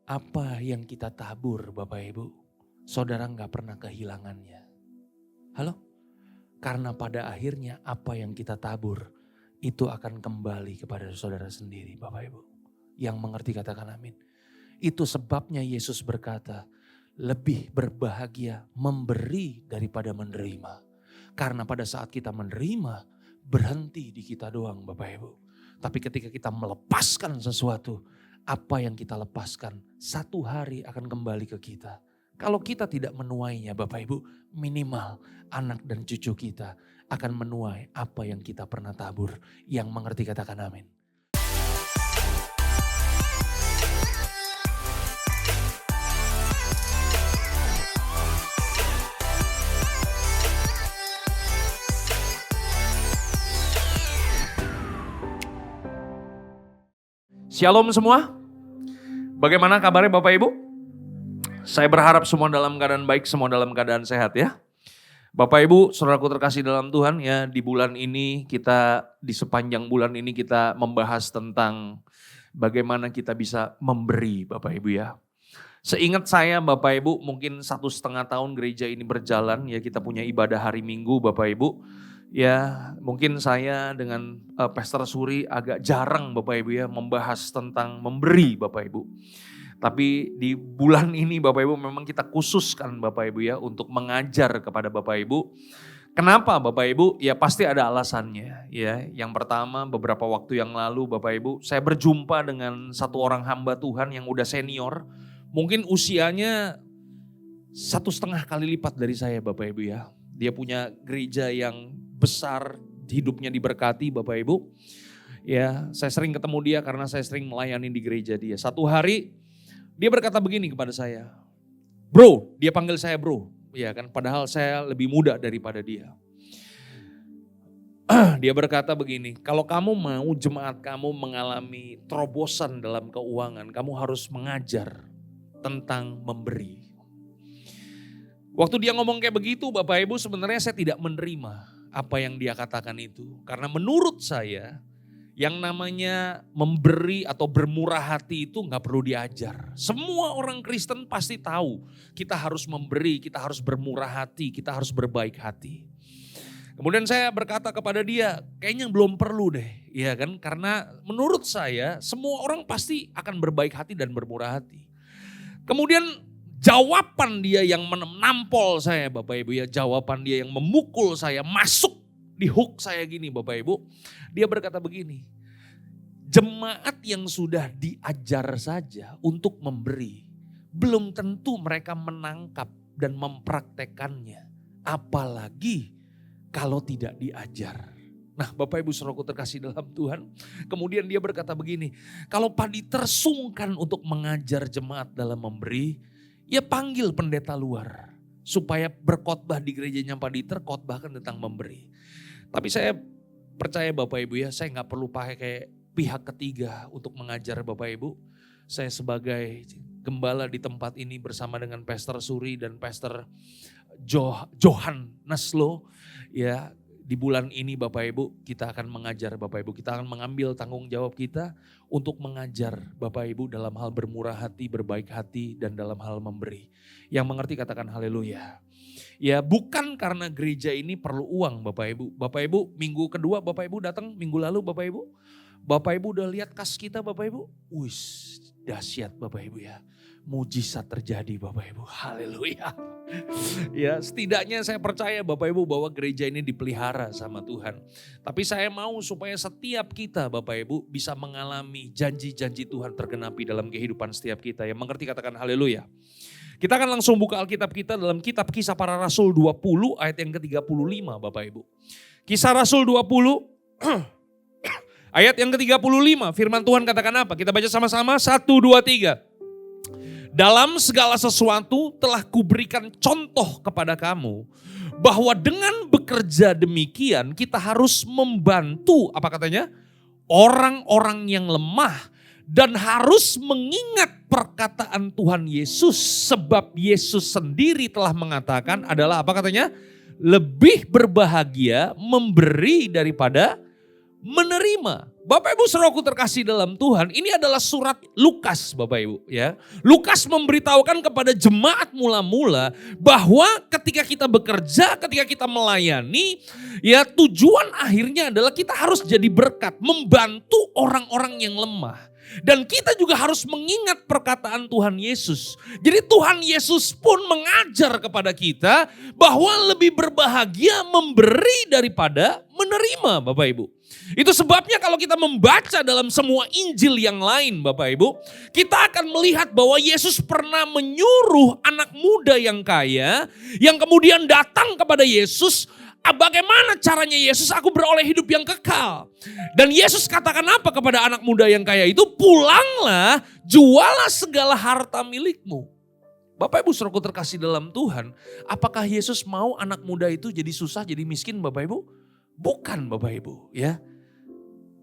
Apa yang kita tabur Bapak Ibu, saudara nggak pernah kehilangannya. Halo? Karena pada akhirnya apa yang kita tabur itu akan kembali kepada saudara sendiri Bapak Ibu. Yang mengerti katakan amin. Itu sebabnya Yesus berkata, lebih berbahagia memberi daripada menerima. Karena pada saat kita menerima, berhenti di kita doang Bapak Ibu. Tapi ketika kita melepaskan sesuatu, apa yang kita lepaskan satu hari akan kembali ke kita. Kalau kita tidak menuainya Bapak Ibu, minimal anak dan cucu kita akan menuai apa yang kita pernah tabur. Yang mengerti katakan amin. Shalom semua. Bagaimana kabarnya Bapak Ibu? Saya berharap semua dalam keadaan baik, semua dalam keadaan sehat ya. Bapak Ibu, saudaraku terkasih dalam Tuhan ya, di bulan ini di sepanjang bulan ini kita membahas tentang bagaimana kita bisa memberi Bapak Ibu ya. Seingat saya Bapak Ibu, mungkin 1,5 tahun gereja ini berjalan ya, kita punya ibadah hari Minggu Bapak Ibu. Ya mungkin saya dengan Pastor Suri agak jarang Bapak Ibu ya membahas tentang memberi Bapak Ibu. Tapi di bulan ini Bapak Ibu memang kita khususkan Bapak Ibu ya untuk mengajar kepada Bapak Ibu. Kenapa Bapak Ibu? Ya pasti ada alasannya ya. Yang pertama beberapa waktu yang lalu Bapak Ibu saya berjumpa dengan satu orang hamba Tuhan yang udah senior. Mungkin usianya 1,5 kali lipat dari saya Bapak Ibu ya. Dia punya gereja yang besar, hidupnya diberkati Bapak Ibu. Ya, saya sering ketemu dia karena saya sering melayani di gereja dia. Satu hari dia berkata begini kepada saya. Bro, dia panggil saya bro. Ya kan, padahal saya lebih muda daripada dia. Dia berkata begini, kalau kamu mau jemaat kamu mengalami terobosan dalam keuangan, kamu harus mengajar tentang memberi. Waktu dia ngomong kayak begitu Bapak Ibu sebenarnya saya tidak menerima apa yang dia katakan itu. Karena menurut saya yang namanya memberi atau bermurah hati itu gak perlu diajar. Semua orang Kristen pasti tahu kita harus memberi, kita harus bermurah hati, kita harus berbaik hati. Kemudian saya berkata kepada dia, kayaknya belum perlu deh. Ya kan? Karena menurut saya semua orang pasti akan berbaik hati dan bermurah hati. Kemudian jawaban dia yang menampol saya Bapak Ibu ya, jawaban dia yang memukul saya, masuk di hook saya gini Bapak Ibu. Dia berkata begini, jemaat yang sudah diajar saja untuk memberi, belum tentu mereka menangkap dan mempraktekannya. Apalagi kalau tidak diajar. Nah Bapak Ibu saudaraku terkasih dalam Tuhan. Kemudian dia berkata begini, kalau Padi tersungkan untuk mengajar jemaat dalam memberi, ya panggil pendeta luar supaya berkhotbah di gerejanya Pak Dieter, khotbahkan tentang memberi. Tapi saya percaya Bapak Ibu ya, saya gak perlu pakai kayak pihak ketiga untuk mengajar Bapak Ibu. Saya sebagai gembala di tempat ini bersama dengan Pastor Suri dan Pastor Johan Naslo ya. Di bulan ini Bapak Ibu kita akan mengajar Bapak Ibu. Kita akan mengambil tanggung jawab kita untuk mengajar Bapak Ibu dalam hal bermurah hati, berbaik hati dan dalam hal memberi. Yang mengerti katakan haleluya. Ya bukan karena gereja ini perlu uang Bapak Ibu. Bapak Ibu minggu kedua Bapak Ibu datang, minggu lalu Bapak Ibu. Bapak Ibu udah lihat kas kita Bapak Ibu. Wih dahsyat Bapak Ibu ya. Mujizat terjadi Bapak Ibu. Haleluya. Ya setidaknya saya percaya Bapak Ibu bahwa gereja ini dipelihara sama Tuhan. Tapi saya mau supaya setiap kita Bapak Ibu bisa mengalami janji-janji Tuhan tergenapi dalam kehidupan setiap kita. Yang mengerti katakan haleluya. Kita akan langsung buka Alkitab kita dalam kitab Kisah Para Rasul 20 ayat yang ke-35 Bapak Ibu. Kisah Rasul 20 ayat yang ke-35 firman Tuhan katakan apa? Kita baca sama-sama 1, 2, 3. Dalam segala sesuatu telah kuberikan contoh kepada kamu bahwa dengan bekerja demikian kita harus membantu apa katanya? Orang-orang yang lemah dan harus mengingat perkataan Tuhan Yesus sebab Yesus sendiri telah mengatakan adalah apa katanya? Lebih berbahagia memberi daripada menerima. Bapak Ibu saudaraku terkasih dalam Tuhan, ini adalah surat Lukas Bapak Ibu ya. Lukas memberitahukan kepada jemaat mula-mula bahwa ketika kita bekerja, ketika kita melayani, ya tujuan akhirnya adalah kita harus jadi berkat, membantu orang-orang yang lemah. Dan kita juga harus mengingat perkataan Tuhan Yesus. Jadi Tuhan Yesus pun mengajar kepada kita bahwa lebih berbahagia memberi daripada menerima Bapak Ibu. Itu sebabnya kalau kita membaca dalam semua Injil yang lain Bapak Ibu, kita akan melihat bahwa Yesus pernah menyuruh anak muda yang kaya yang kemudian datang kepada Yesus. Bagaimana caranya Yesus aku beroleh hidup yang kekal. Dan Yesus katakan apa kepada anak muda yang kaya itu? Pulanglah, jualah segala harta milikmu. Bapak Ibu saudaraku terkasih dalam Tuhan, apakah Yesus mau anak muda itu jadi susah, jadi miskin Bapak Ibu? Bukan Bapak Ibu ya.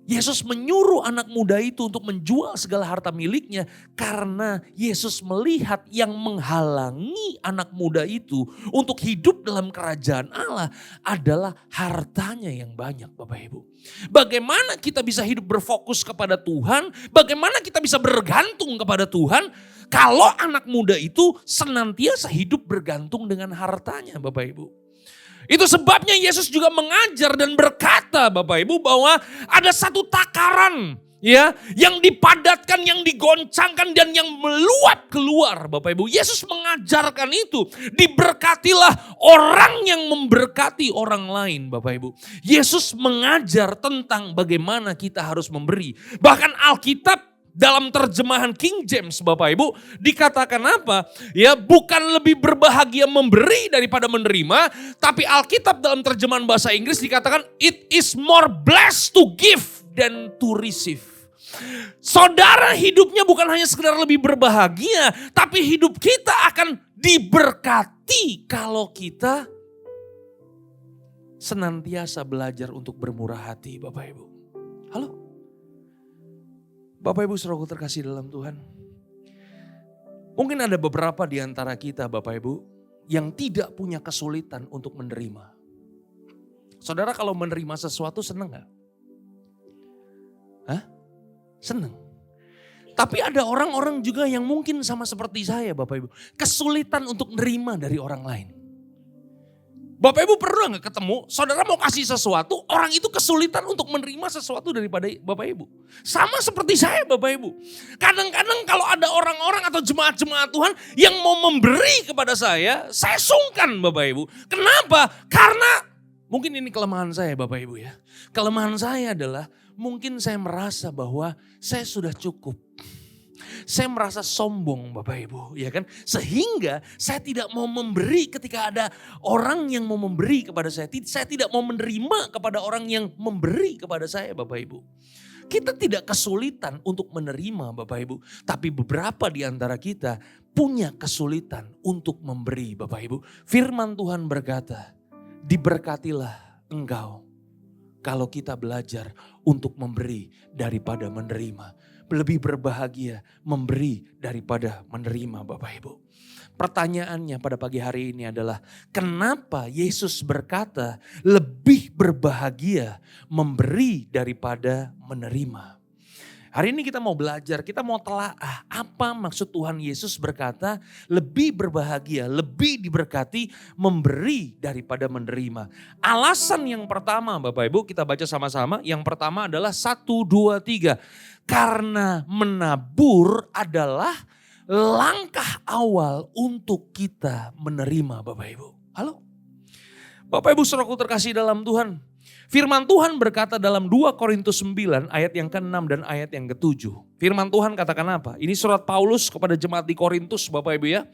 Yesus menyuruh anak muda itu untuk menjual segala harta miliknya karena Yesus melihat yang menghalangi anak muda itu untuk hidup dalam kerajaan Allah adalah hartanya yang banyak Bapak Ibu. Bagaimana kita bisa hidup berfokus kepada Tuhan, bagaimana kita bisa bergantung kepada Tuhan kalau anak muda itu senantiasa hidup bergantung dengan hartanya Bapak Ibu. Itu sebabnya Yesus juga mengajar dan berkata Bapak Ibu bahwa ada satu takaran ya yang dipadatkan, yang digoncangkan dan yang meluap keluar Bapak Ibu. Yesus mengajarkan itu, diberkatilah orang yang memberkati orang lain Bapak Ibu. Yesus mengajar tentang bagaimana kita harus memberi. Bahkan Alkitab dalam terjemahan King James Bapak Ibu dikatakan apa? Ya bukan lebih berbahagia memberi daripada menerima. Tapi Alkitab dalam terjemahan bahasa Inggris dikatakan it is more blessed to give than to receive. Saudara hidupnya bukan hanya sekedar lebih berbahagia. Tapi hidup kita akan diberkati kalau kita senantiasa belajar untuk bermurah hati Bapak Ibu. Halo? Bapak Ibu saudaraku terkasih dalam Tuhan. Mungkin ada beberapa di antara kita Bapak Ibu yang tidak punya kesulitan untuk menerima. Saudara kalau menerima sesuatu senang gak? Hah? Senang. Tapi ada orang-orang juga yang mungkin sama seperti saya Bapak Ibu. Kesulitan untuk menerima dari orang lain. Bapak Ibu pernah gak ketemu, saudara mau kasih sesuatu, orang itu kesulitan untuk menerima sesuatu daripada Bapak Ibu. Sama seperti saya Bapak Ibu. Kadang-kadang kalau ada orang-orang atau jemaat-jemaat Tuhan yang mau memberi kepada saya sungkan Bapak Ibu. Kenapa? Karena mungkin ini kelemahan saya Bapak Ibu ya. Kelemahan saya adalah mungkin saya merasa bahwa saya sudah cukup. Saya merasa sombong Bapak Ibu, ya kan? Sehingga saya tidak mau memberi ketika ada orang yang mau memberi kepada saya. Saya tidak mau menerima kepada orang yang memberi kepada saya Bapak Ibu. Kita tidak kesulitan untuk menerima Bapak Ibu. Tapi beberapa di antara kita punya kesulitan untuk memberi Bapak Ibu. Firman Tuhan berkata, diberkatilah engkau kalau kita belajar untuk memberi daripada menerima. Lebih berbahagia memberi daripada menerima Bapak Ibu. Pertanyaannya pada pagi hari ini adalah kenapa Yesus berkata lebih berbahagia memberi daripada menerima? Hari ini kita mau belajar, kita mau telaah apa maksud Tuhan Yesus berkata lebih berbahagia, lebih diberkati memberi daripada menerima. Alasan yang pertama Bapak Ibu kita baca sama-sama. Yang pertama adalah 1, 2, 3. Karena menabur adalah langkah awal untuk kita menerima Bapak Ibu. Halo? Bapak Ibu saudaraku terkasih dalam Tuhan. Firman Tuhan berkata dalam 2 Korintus 9 ayat yang ke-6 dan ayat yang ke-7. Firman Tuhan katakan apa? Ini surat Paulus kepada jemaat di Korintus Bapak Ibu ya.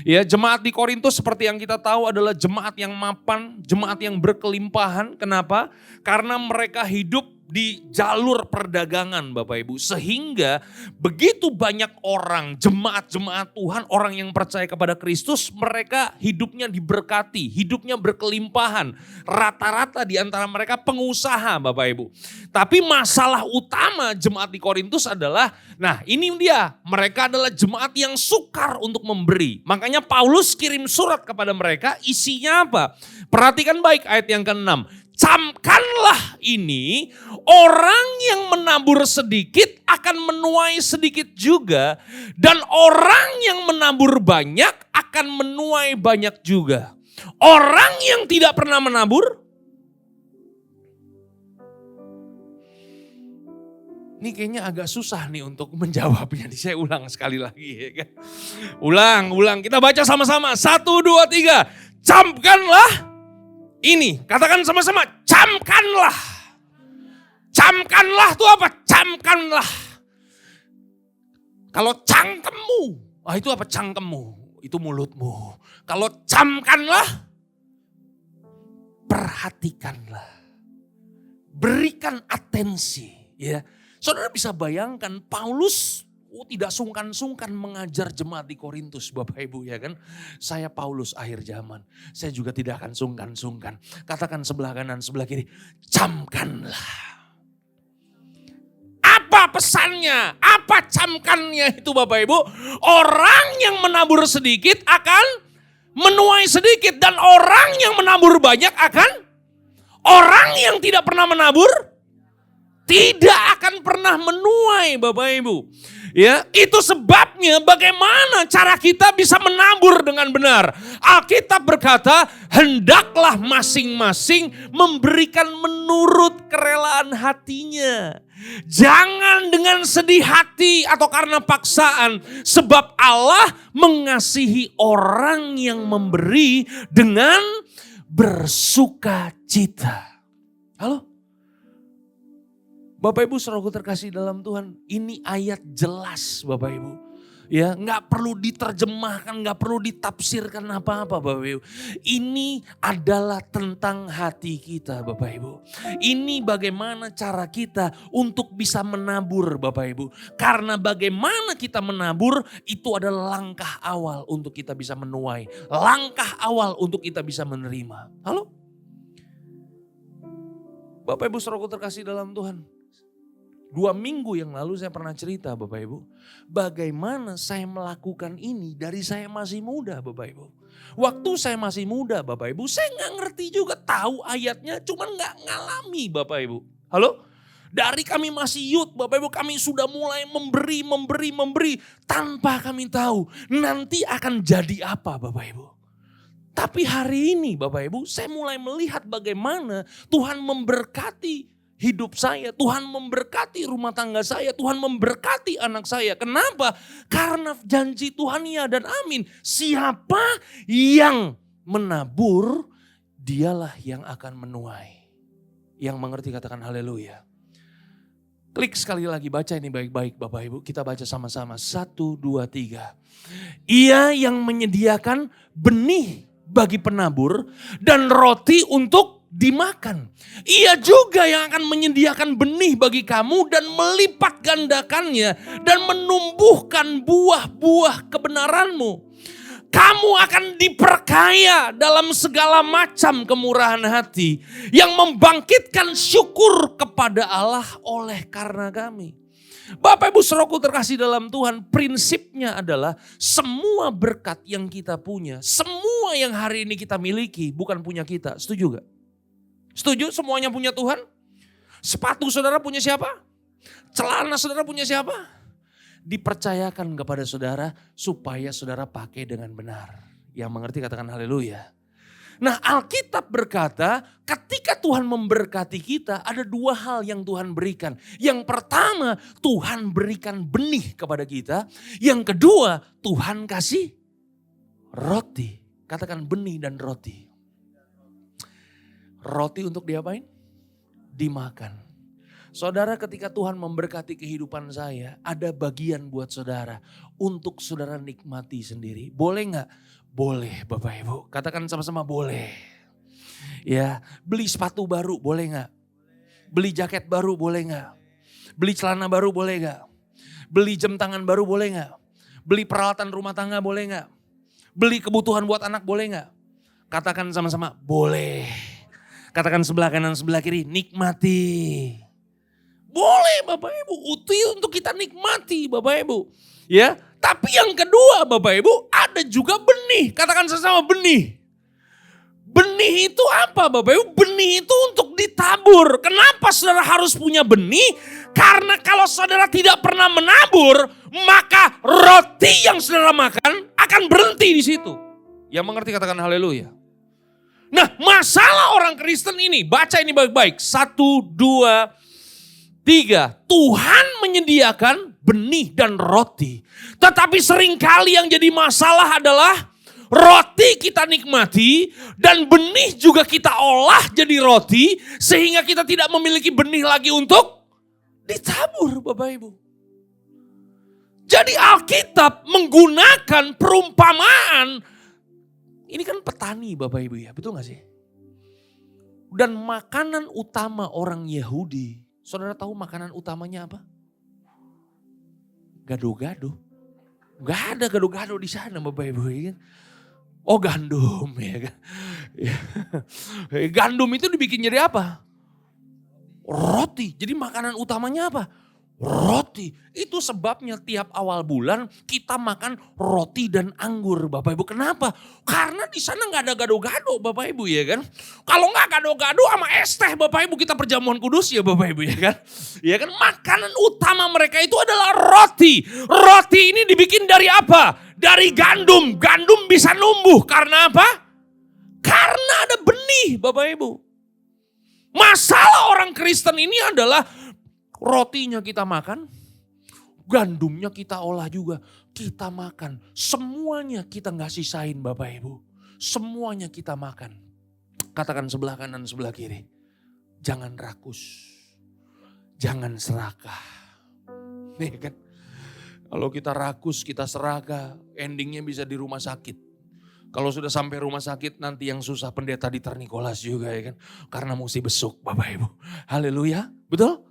Ya, jemaat di Korintus seperti yang kita tahu adalah jemaat yang mapan, jemaat yang berkelimpahan. Kenapa? Karena mereka hidup di jalur perdagangan Bapak Ibu. Sehingga begitu banyak orang, jemaat-jemaat Tuhan, orang yang percaya kepada Kristus, mereka hidupnya diberkati, hidupnya berkelimpahan. Rata-rata di antara mereka pengusaha Bapak Ibu. Tapi masalah utama jemaat di Korintus adalah, nah ini dia, mereka adalah jemaat yang sukar untuk memberi. Makanya Paulus kirim surat kepada mereka, isinya apa? Perhatikan baik ayat yang ke-6. camkanlah ini, orang yang menabur sedikit akan menuai sedikit juga, dan orang yang menabur banyak akan menuai banyak juga. Orang yang tidak pernah menabur, ini kayaknya agak susah nih untuk menjawabnya. Saya ulang sekali lagi ya kan. Ulang, kita baca sama-sama. 1, 2, 3. Camkanlah ini. Katakan sama-sama, camkanlah. Camkanlah itu apa? Camkanlah. Kalau cangkemmu, itu apa cangkemmu? Itu mulutmu. Kalau camkanlah, perhatikanlah. Berikan atensi. Ya, saudara bisa bayangkan Paulus tidak sungkan-sungkan mengajar jemaat di Korintus, Bapak Ibu ya kan. Saya Paulus akhir zaman, saya juga tidak akan sungkan-sungkan. Katakan sebelah kanan, sebelah kiri, camkanlah. Apa pesannya? Apa camkannya itu Bapak Ibu? Orang yang menabur sedikit akan menuai sedikit, dan orang yang menabur banyak akan, orang yang tidak pernah menabur tidak akan pernah menuai Bapak Ibu. Ya, itu sebabnya bagaimana cara kita bisa menabur dengan benar. Alkitab berkata, hendaklah masing-masing memberikan menurut kerelaan hatinya. Jangan dengan sedih hati atau karena paksaan, sebab Allah mengasihi orang yang memberi dengan bersuka cita. Halo? Bapak Ibu saudaraku terkasih dalam Tuhan, ini ayat jelas Bapak Ibu. Ya, nggak perlu diterjemahkan, nggak perlu ditafsirkan apa-apa Bapak Ibu. Ini adalah tentang hati kita Bapak Ibu. Ini bagaimana cara kita untuk bisa menabur Bapak Ibu. Karena bagaimana kita menabur itu adalah langkah awal untuk kita bisa menuai. Langkah awal untuk kita bisa menerima. Halo? Bapak Ibu saudaraku terkasih dalam Tuhan. 2 minggu yang lalu saya pernah cerita Bapak Ibu. Bagaimana saya melakukan ini dari saya masih muda Bapak Ibu. Waktu saya masih muda Bapak Ibu, saya gak ngerti juga, tahu ayatnya cuman gak ngalami Bapak Ibu. Halo? Dari kami masih youth Bapak Ibu, kami sudah mulai memberi tanpa kami tahu nanti akan jadi apa Bapak Ibu. Tapi hari ini Bapak Ibu, saya mulai melihat bagaimana Tuhan memberkati hidup saya, Tuhan memberkati rumah tangga saya, Tuhan memberkati anak saya. Kenapa? Karena janji Tuhan ya dan amin. Siapa yang menabur, dialah yang akan menuai. Yang mengerti katakan haleluya. Klik sekali lagi, baca ini baik-baik Bapak Ibu. Kita baca sama-sama. 1, 2, 3. Ia yang menyediakan benih bagi penabur dan roti untuk dimakan. Ia juga yang akan menyediakan benih bagi kamu dan melipat gandakannya dan menumbuhkan buah-buah kebenaranmu. Kamu akan diperkaya dalam segala macam kemurahan hati yang membangkitkan syukur kepada Allah oleh karena kami. Bapak Ibu saudaraku terkasih dalam Tuhan, prinsipnya adalah semua berkat yang kita punya, semua yang hari ini kita miliki bukan punya kita. Setuju gak? Setuju semuanya punya Tuhan? Sepatu saudara punya siapa? Celana saudara punya siapa? Dipercayakan kepada saudara supaya saudara pakai dengan benar. Yang mengerti katakan haleluya. Nah, Alkitab berkata ketika Tuhan memberkati kita ada 2 hal yang Tuhan berikan. Yang pertama Tuhan berikan benih kepada kita. Yang kedua Tuhan kasih roti. Katakan benih dan roti. Roti untuk diapain? Dimakan. Saudara, ketika Tuhan memberkati kehidupan saya, ada bagian buat saudara untuk saudara nikmati sendiri. Boleh gak? Boleh Bapak Ibu. Katakan sama-sama boleh. Ya, beli sepatu baru boleh gak? Beli jaket baru boleh gak? Beli celana baru boleh gak? Beli jam tangan baru boleh gak? Beli peralatan rumah tangga boleh gak? Beli kebutuhan buat anak boleh gak? Katakan sama-sama boleh. Katakan sebelah kanan sebelah kiri, nikmati. Boleh Bapak Ibu, itu untuk kita nikmati Bapak Ibu. Ya, tapi yang kedua Bapak Ibu ada juga benih. Katakan sama-sama benih. Benih benih itu apa Bapak Ibu? Benih itu untuk ditabur. Kenapa saudara harus punya benih? Karena kalau saudara tidak pernah menabur, maka roti yang saudara makan akan berhenti di situ. Yang mengerti katakan haleluya. Nah, masalah orang Kristen ini, baca ini baik-baik. 1, 2, 3. Tuhan menyediakan benih dan roti. Tetapi seringkali yang jadi masalah adalah roti kita nikmati dan benih juga kita olah jadi roti. Sehingga kita tidak memiliki benih lagi untuk ditabur Bapak Ibu. Jadi Alkitab menggunakan perumpamaan. Ini kan petani Bapak Ibu ya, betul gak sih? Dan makanan utama orang Yahudi. Saudara tahu makanan utamanya apa? Gado-gado. Gak ada gado-gado di sana Bapak Ibu. Ya kan? Oh gandum ya kan. Gandum itu dibikin jadi apa? Roti. Jadi makanan utamanya apa? Roti. Itu sebabnya tiap awal bulan kita makan roti dan anggur Bapak Ibu. Kenapa? Karena di sana nggak ada gado-gado Bapak Ibu ya kan. Kalau nggak gado-gado sama es teh Bapak Ibu kita perjamuan kudus ya Bapak Ibu ya kan. Ya kan makanan utama mereka itu adalah roti. Roti ini dibikin dari apa? Dari gandum. Gandum bisa numbuh karena apa? Karena ada benih Bapak Ibu. Masalah orang Kristen ini adalah rotinya kita makan, gandumnya kita olah juga, kita makan. Semuanya kita gak sisain Bapak Ibu. Semuanya kita makan. Katakan sebelah kanan, sebelah kiri. Jangan rakus, jangan serakah. Nih kan, kalau kita rakus, kita serakah, endingnya bisa di rumah sakit. Kalau sudah sampai rumah sakit nanti yang susah pendeta di Ternikolas juga ya kan. Karena mesti besuk Bapak Ibu. Haleluya, betul?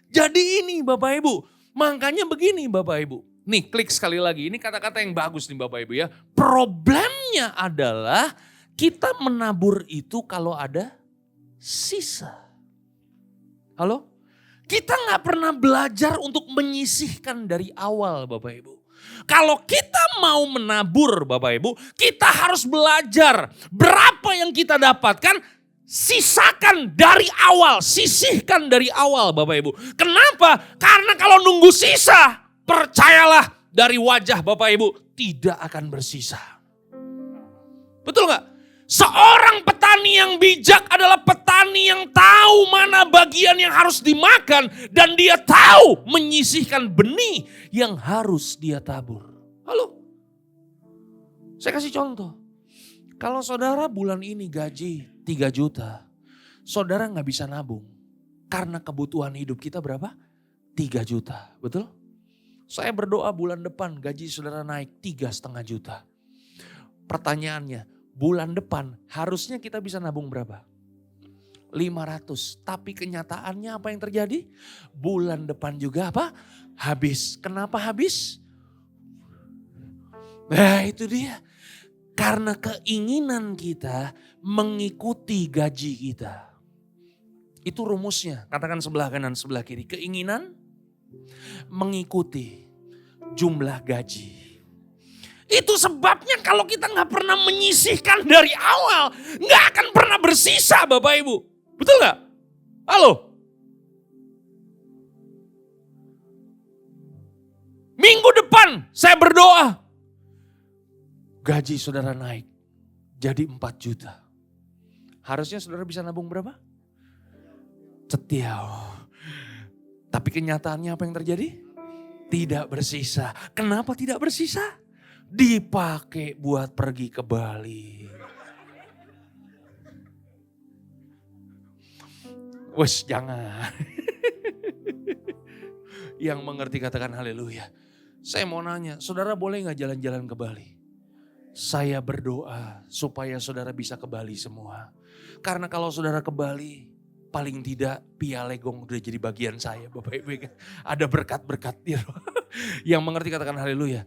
Jadi ini Bapak Ibu, makanya begini Bapak Ibu. Nih klik sekali lagi, ini kata-kata yang bagus nih Bapak Ibu ya. Problemnya adalah kita menabur itu kalau ada sisa. Halo? Kita gak pernah belajar untuk menyisihkan dari awal Bapak Ibu. Kalau kita mau menabur Bapak Ibu, kita harus belajar berapa yang kita dapatkan, sisakan dari awal, sisihkan dari awal Bapak Ibu. Kenapa? Karena kalau nunggu sisa, percayalah dari wajah Bapak Ibu tidak akan bersisa. Betul gak? Seorang petani yang bijak adalah petani yang tahu mana bagian yang harus dimakan. Dan dia tahu menyisihkan benih yang harus dia tabur. Halo? Saya kasih contoh. Kalau saudara bulan ini gaji 3 juta. Saudara gak bisa nabung. Karena kebutuhan hidup kita berapa? 3 juta. Betul? Saya berdoa bulan depan gaji saudara naik 3,5 juta. Pertanyaannya, bulan depan harusnya kita bisa nabung berapa? 500. Tapi kenyataannya apa yang terjadi? Bulan depan juga apa? Habis. Kenapa habis? Nah itu dia. Karena keinginan kita mengikuti gaji kita. Itu rumusnya. Katakan sebelah kanan, sebelah kiri. Keinginan mengikuti jumlah gaji. Itu sebabnya kalau kita gak pernah menyisihkan dari awal, gak akan pernah bersisa Bapak Ibu. Betul gak? Halo? Minggu depan saya berdoa. Gaji saudara naik jadi 4 juta. Harusnya saudara bisa nabung berapa? Setia. Tapi kenyataannya apa yang terjadi? Tidak bersisa. Kenapa tidak bersisa? Dipakai buat pergi ke Bali. Wes jangan. Yang mengerti katakan haleluya. Saya mau nanya, saudara boleh gak jalan-jalan ke Bali? Saya berdoa supaya saudara bisa ke Bali semua. Karena kalau saudara ke Bali, paling tidak pialegong udah jadi bagian saya Bapak Ibu. Ada berkat-berkat yang mengerti katakan haleluya.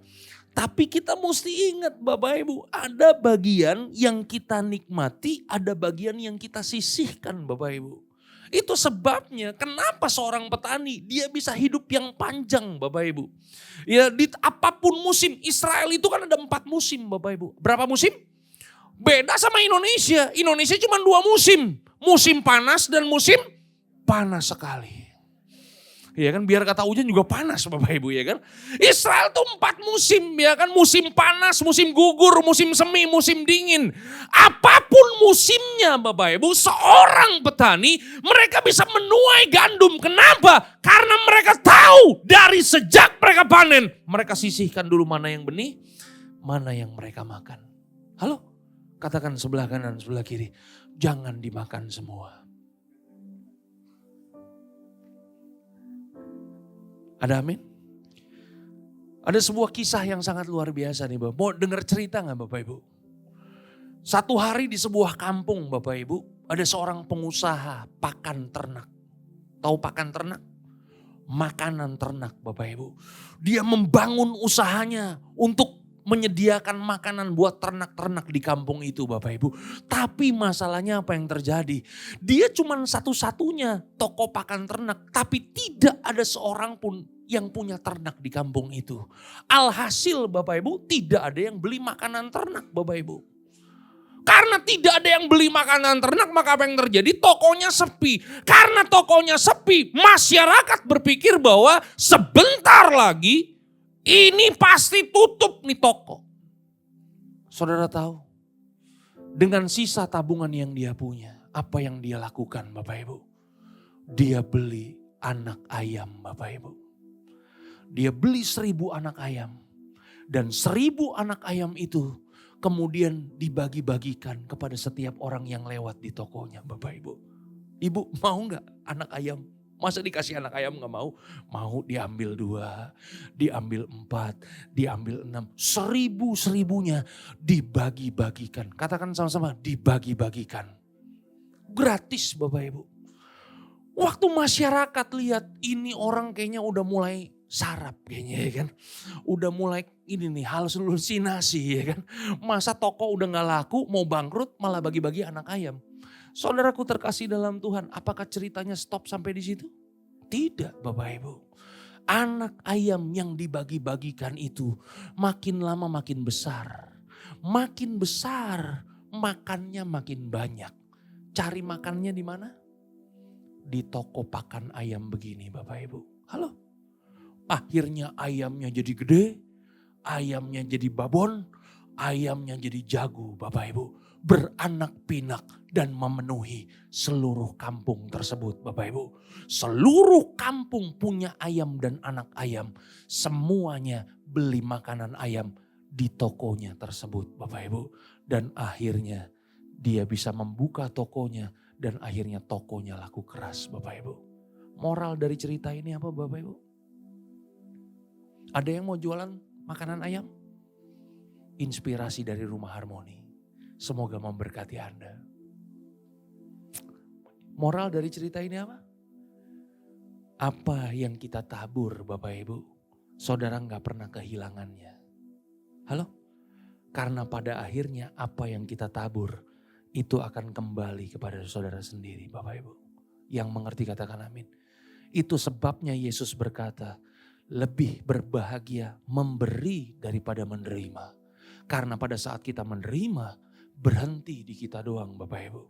Tapi kita mesti ingat Bapak Ibu, ada bagian yang kita nikmati, ada bagian yang kita sisihkan Bapak Ibu. Itu sebabnya kenapa seorang petani dia bisa hidup yang panjang Bapak Ibu. Ya di apapun musim, Israel itu kan ada 4 musim Bapak Ibu. Berapa musim? Beda sama Indonesia. Indonesia cuma 2 musim. Musim panas dan musim panas sekali. Ya kan, biar kata hujan juga panas Bapak Ibu ya kan. Israel tuh 4 musim ya kan, musim panas, musim gugur, musim semi, musim dingin. Apapun musimnya Bapak Ibu, seorang petani mereka bisa menuai gandum. Kenapa? Karena mereka tahu dari sejak mereka panen, mereka sisihkan dulu mana yang benih, mana yang mereka makan. Halo? Katakan sebelah kanan, sebelah kiri, jangan dimakan semua. Ada amin? Ada sebuah kisah yang sangat luar biasa nih Bapak. Mau dengar cerita gak Bapak Ibu? Satu hari di sebuah kampung Bapak Ibu, ada seorang pengusaha pakan ternak. Tahu pakan ternak? Makanan ternak Bapak Ibu. Dia membangun usahanya untuk menyediakan makanan buat ternak-ternak di kampung itu Bapak Ibu. Tapi masalahnya apa yang terjadi? Dia cuma satu-satunya toko pakan ternak. Tapi tidak ada seorang pun yang punya ternak di kampung itu. Alhasil Bapak Ibu, tidak ada yang beli makanan ternak Bapak Ibu. Karena tidak ada yang beli makanan ternak, maka apa yang terjadi? Tokonya sepi. Karena tokonya sepi, masyarakat berpikir bahwa sebentar lagi ini pasti tutup nih toko. Saudara tahu, dengan sisa tabungan yang dia punya, apa yang dia lakukan Bapak Ibu? Dia beli anak ayam Bapak Ibu. Dia beli 1000 anak ayam. Dan 1000 anak ayam itu kemudian dibagi-bagikan kepada setiap orang yang lewat di tokonya Bapak Ibu. Ibu mau gak anak ayam? Masa dikasih anak ayam gak mau? Mau, diambil 2, diambil 4, diambil 6. 1000-1000-nya dibagi-bagikan. Katakan sama-sama, dibagi-bagikan. Gratis Bapak Ibu. Waktu masyarakat lihat ini orang kayaknya udah mulai sarap kayaknya ya kan. Udah mulai ini nih halusinasi ya kan. Masa toko udah gak laku, mau bangkrut malah bagi-bagi anak ayam. Saudaraku terkasih dalam Tuhan, apakah ceritanya stop sampai di situ? Tidak Bapak Ibu. Anak ayam yang dibagi-bagikan itu makin lama makin besar. Makin besar, makannya makin banyak. Cari makannya di mana? Di toko pakan ayam begini Bapak Ibu. Halo? Akhirnya ayamnya jadi gede, ayamnya jadi babon, ayamnya jadi jago Bapak Ibu. Beranak pinak dan memenuhi seluruh kampung tersebut Bapak Ibu. Seluruh kampung punya ayam dan anak ayam. Semuanya beli makanan ayam di tokonya tersebut Bapak Ibu. Dan akhirnya dia bisa membuka tokonya dan akhirnya tokonya laku keras Bapak Ibu. Moral dari cerita ini apa Bapak Ibu? Ada yang mau jualan makanan ayam? Inspirasi dari Rumah Harmoni. Semoga memberkati Anda. Moral dari cerita ini apa? Apa yang kita tabur Bapak Ibu, saudara gak pernah kehilangannya. Halo? Karena pada akhirnya apa yang kita tabur itu akan kembali kepada saudara sendiri Bapak Ibu. Yang mengerti katakan amin. Itu sebabnya Yesus berkata, lebih berbahagia memberi daripada menerima. Karena pada saat kita menerima, berhenti di kita doang Bapak Ibu.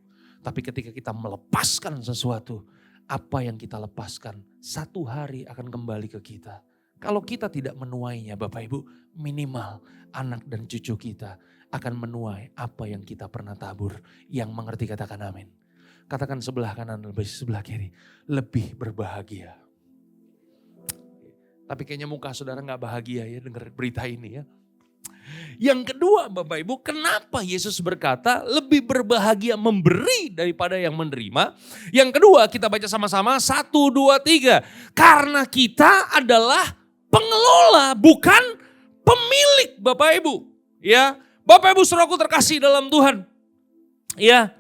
Tapi ketika kita melepaskan sesuatu, apa yang kita lepaskan satu hari akan kembali ke kita. Kalau kita tidak menuainya Bapak Ibu, minimal anak dan cucu kita akan menuai apa yang kita pernah tabur. Yang mengerti katakan amin. Katakan sebelah kanan lebih sebelah kiri, lebih berbahagia. Tapi kayaknya muka saudara gak bahagia ya dengar berita ini ya. Yang kedua Bapak Ibu, kenapa Yesus berkata lebih berbahagia memberi daripada yang menerima? Yang kedua kita baca sama-sama 1, 2, 3. Karena kita adalah pengelola bukan pemilik Bapak Ibu. Ya, Bapak Ibu saudaraku terkasih dalam Tuhan. Ya.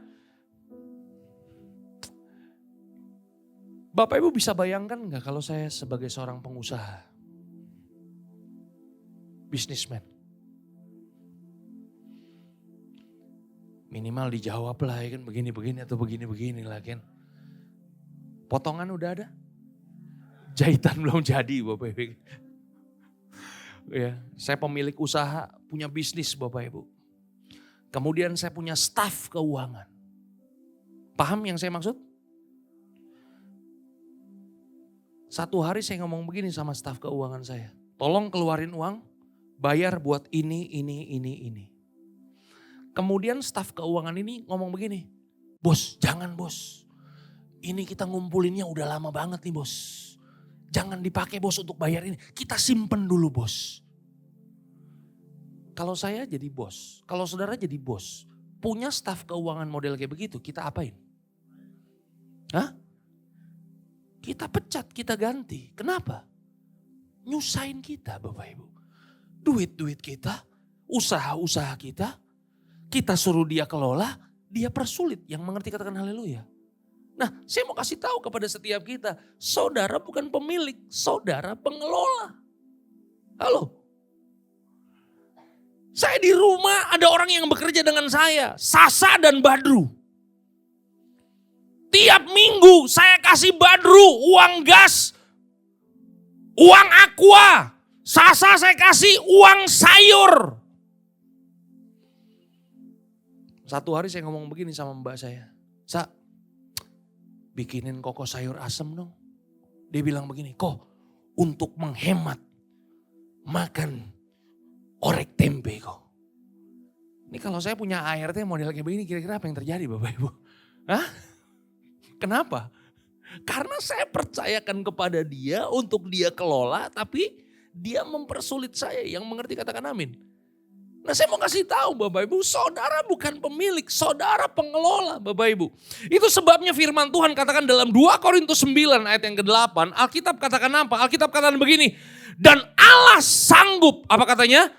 Bapak Ibu bisa bayangkan gak kalau saya sebagai seorang pengusaha, businessman. Minimal dijawab lah ya kan begini-begini atau begini-begini lah kan. Potongan udah ada? Jahitan belum jadi Bapak Ibu. Ya, saya pemilik usaha, punya bisnis Bapak Ibu. Kemudian saya punya staf keuangan. Paham yang saya maksud? Satu hari saya ngomong begini sama staf keuangan saya. Tolong keluarin uang, bayar buat ini. Kemudian staf keuangan ini ngomong begini. Bos, jangan bos. Ini kita ngumpulinnya udah lama banget nih bos. Jangan dipakai bos untuk bayar ini. Kita simpen dulu bos. Kalau saya jadi bos, kalau saudara jadi bos, punya staf keuangan model kayak begitu, kita apain? Hah? Kita pecat, kita ganti. Kenapa? Nyusahin kita Bapak Ibu. Duit-duit kita, usaha-usaha kita suruh dia kelola, dia persulit. Yang mengerti katakan haleluya. Nah, saya mau kasih tahu kepada setiap kita, saudara bukan pemilik, saudara pengelola. Halo? Saya di rumah ada orang yang bekerja dengan saya, Sasa dan Badru. Tiap minggu saya kasih Badru uang gas, uang aqua. Sasa saya kasih uang sayur. Satu hari saya ngomong begini sama mbak saya. Sa, bikinin Koko sayur asem dong. Dia bilang begini, kok untuk menghemat makan orek tempe kok. Ini kalau saya punya ART model kayak begini kira-kira apa yang terjadi Bapak Ibu? Hah? Kenapa? Karena saya percayakan kepada dia untuk dia kelola, tapi dia mempersulit saya. Yang mengerti katakan amin. Nah saya mau kasih tahu Bapak Ibu, saudara bukan pemilik, saudara pengelola Bapak Ibu. Itu sebabnya firman Tuhan katakan dalam 2 Korintus 9 ayat yang ke-8, Alkitab katakan apa? Alkitab katakan begini, dan Allah sanggup, apa katanya?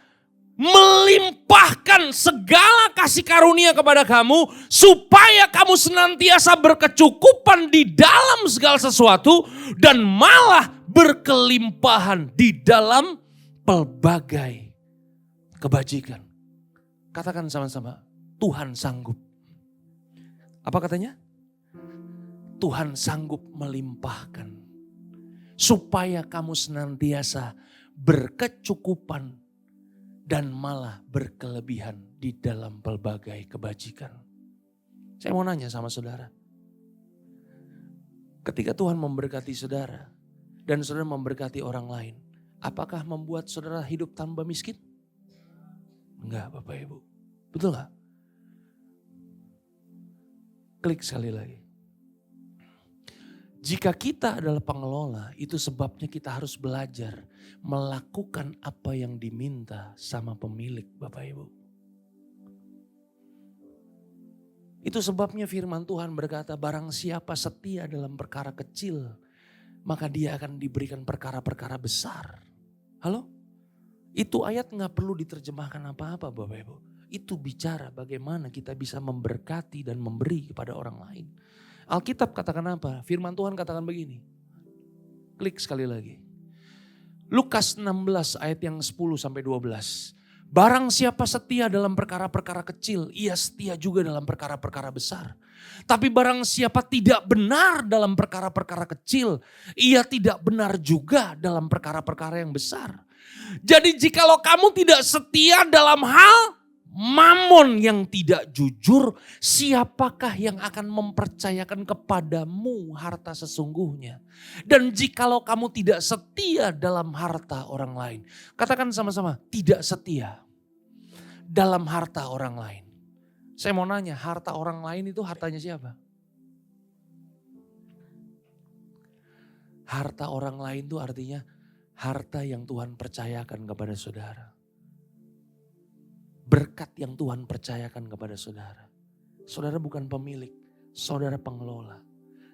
Melimpahkan segala kasih karunia kepada kamu supaya kamu senantiasa berkecukupan di dalam segala sesuatu dan malah berkelimpahan di dalam pelbagai kebajikan. Katakan sama-sama, Tuhan sanggup. Apa katanya? Tuhan sanggup melimpahkan supaya kamu senantiasa berkecukupan dan malah berkelebihan di dalam pelbagai kebajikan. Saya mau nanya sama saudara. Ketika Tuhan memberkati saudara dan saudara memberkati orang lain, apakah membuat saudara hidup tanpa miskin? Enggak Bapak Ibu. Betul gak? Klik sekali lagi. Jika kita adalah pengelola, itu sebabnya kita harus belajar melakukan apa yang diminta sama pemilik Bapak Ibu. Itu sebabnya firman Tuhan berkata, barang siapa setia dalam perkara kecil, maka dia akan diberikan perkara-perkara besar. Halo? Itu ayat gak perlu diterjemahkan apa-apa Bapak Ibu. Itu bicara bagaimana kita bisa memberkati dan memberi kepada orang lain. Alkitab katakan apa? Firman Tuhan katakan begini. Klik sekali lagi. Lukas 16 ayat yang 10 sampai 12. Barang siapa setia dalam perkara-perkara kecil, ia setia juga dalam perkara-perkara besar. Tapi barang siapa tidak benar dalam perkara-perkara kecil, ia tidak benar juga dalam perkara-perkara yang besar. Jadi jikalau kamu tidak setia dalam hal mamon yang tidak jujur, siapakah yang akan mempercayakan kepadamu harta sesungguhnya? Dan jikalau kamu tidak setia dalam harta orang lain, katakan sama-sama, tidak setia dalam harta orang lain. Saya mau nanya, harta orang lain itu hartanya siapa? Harta orang lain itu artinya harta yang Tuhan percayakan kepada saudara. Berkat yang Tuhan percayakan kepada saudara. Saudara bukan pemilik, saudara pengelola.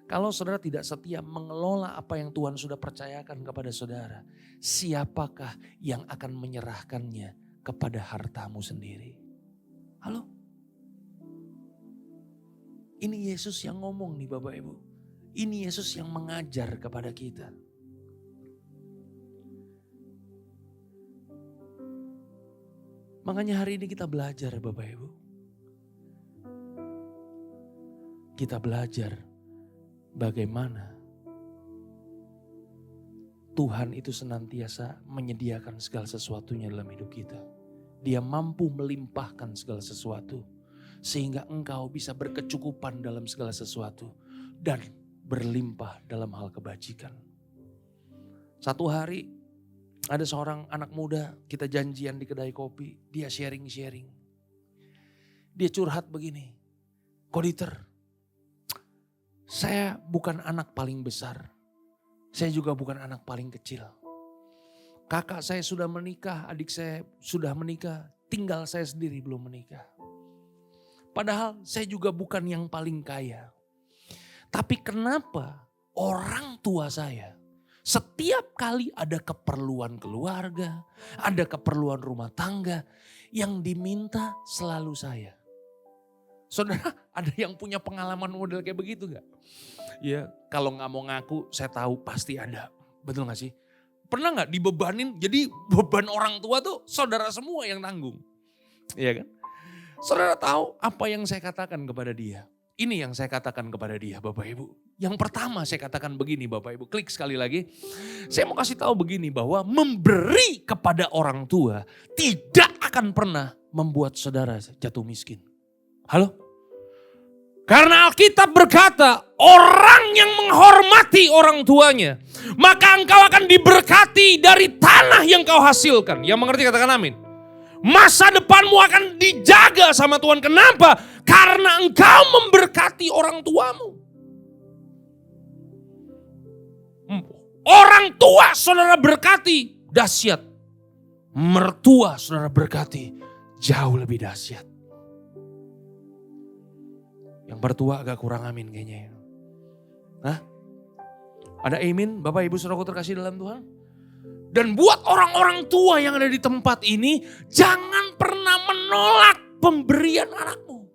Kalau saudara tidak setia mengelola apa yang Tuhan sudah percayakan kepada saudara, siapakah yang akan menyerahkannya kepada hartamu sendiri? Halo? Ini Yesus yang ngomong nih Bapak Ibu. Ini Yesus yang mengajar kepada kita. Makanya hari ini kita belajar Bapak Ibu. Kita belajar bagaimana Tuhan itu senantiasa menyediakan segala sesuatunya dalam hidup kita. Dia mampu melimpahkan segala sesuatu. Sehingga engkau bisa berkecukupan dalam segala sesuatu. Dan berlimpah dalam hal kebajikan. Satu hari ada seorang anak muda, kita janjian di kedai kopi. Dia sharing-sharing. Dia curhat begini. Koditer, saya bukan anak paling besar. Saya juga bukan anak paling kecil. Kakak saya sudah menikah, adik saya sudah menikah. Tinggal saya sendiri belum menikah. Padahal saya juga bukan yang paling kaya. Tapi kenapa orang tua saya setiap kali ada keperluan keluarga, ada keperluan rumah tangga, yang diminta selalu saya. Saudara, ada yang punya pengalaman model kayak begitu gak? Ya, kalau gak mau ngaku, saya tahu pasti ada. Betul gak sih? Pernah gak dibebanin, jadi beban orang tua tuh saudara semua yang tanggung. Iya kan? Saudara tahu apa yang saya katakan kepada dia? Ini yang saya katakan kepada dia Bapak Ibu. Yang pertama saya katakan begini Bapak Ibu, klik sekali lagi. Saya mau kasih tahu begini bahwa memberi kepada orang tua tidak akan pernah membuat saudara jatuh miskin. Halo? Karena Alkitab berkata orang yang menghormati orang tuanya, maka engkau akan diberkati dari tanah yang kau hasilkan. Yang mengerti katakan amin. Masa depanmu akan dijaga sama Tuhan. Kenapa? Karena engkau memberkati orang tuamu. Orang tua saudara berkati, dahsyat. Mertua saudara berkati, jauh lebih dahsyat. Yang mertua agak kurang amin kayaknya. Hah? Ada amin Bapak Ibu saudaraku terkasih dalam Tuhan? Dan buat orang-orang tua yang ada di tempat ini, jangan pernah menolak pemberian anakmu.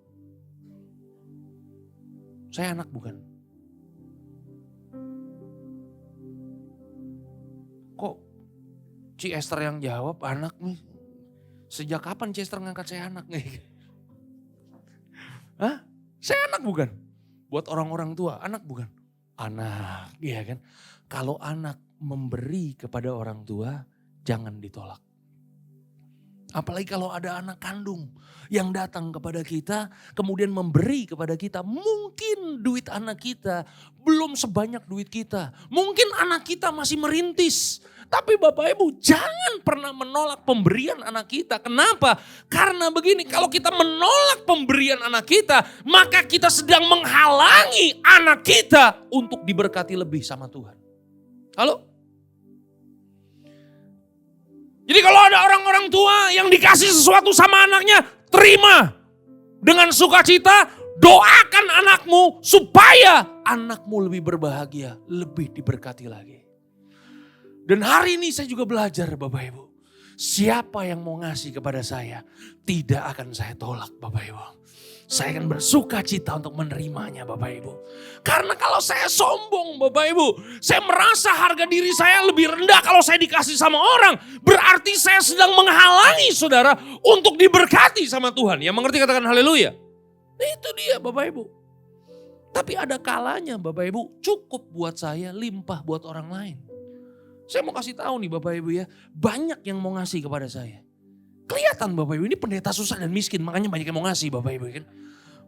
Saya anak bukan? Kok Ci Esther yang jawab anak nih? Sejak kapan Ci Esther ngangkat saya anak nih? Hah? Saya anak bukan? Buat orang-orang tua, anak bukan? Anak, iya kan? Kalau anak memberi kepada orang tua, jangan ditolak. Apalagi kalau ada anak kandung yang datang kepada kita, kemudian memberi kepada kita. Mungkin duit anak kita belum sebanyak duit kita. Mungkin anak kita masih merintis. Tapi Bapak Ibu jangan pernah menolak pemberian anak kita. Kenapa? Karena begini, kalau kita menolak pemberian anak kita, maka kita sedang menghalangi anak kita untuk diberkati lebih sama Tuhan. Halo? Jadi kalau ada orang-orang tua yang dikasih sesuatu sama anaknya, terima. Dengan sukacita, doakan anakmu supaya anakmu lebih berbahagia, lebih diberkati lagi. Dan hari ini saya juga belajar Bapak Ibu. Siapa yang mau ngasih kepada saya, tidak akan saya tolak Bapak Ibu. Saya akan bersuka cita untuk menerimanya Bapak Ibu. Karena kalau saya sombong Bapak Ibu, saya merasa harga diri saya lebih rendah kalau saya dikasih sama orang. Berarti saya sedang menghalangi saudara untuk diberkati sama Tuhan. Yang mengerti katakan haleluya. Itu dia Bapak Ibu. Tapi ada kalanya Bapak Ibu, cukup buat saya, limpah buat orang lain. Saya mau kasih tahu nih Bapak Ibu ya, banyak yang mau ngasih kepada saya. Kelihatan Bapak Ibu, ini pendeta susah dan miskin, makanya banyak yang mau ngasih Bapak Ibu kan.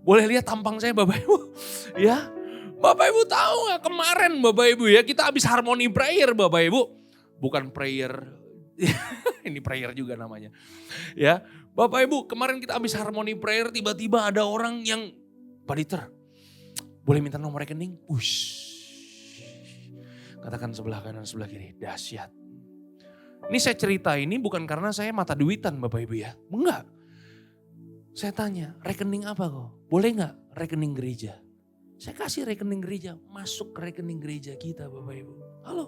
Boleh lihat tampang saya Bapak Ibu, ya. Bapak Ibu tahu gak kemarin Bapak Ibu ya, kita habis harmony prayer Bapak Ibu. Bukan prayer, ini prayer juga namanya. Ya, Bapak Ibu kemarin kita habis harmony prayer, tiba-tiba ada orang yang, Pak Dieter, boleh minta nomor rekening? Katakan sebelah kanan sebelah kiri, dahsyat. Ini saya cerita ini bukan karena saya mata duitan Bapak Ibu ya. Enggak. Saya tanya, rekening apa kok? Boleh gak rekening gereja? Saya kasih rekening gereja, masuk ke rekening gereja kita Bapak Ibu. Halo.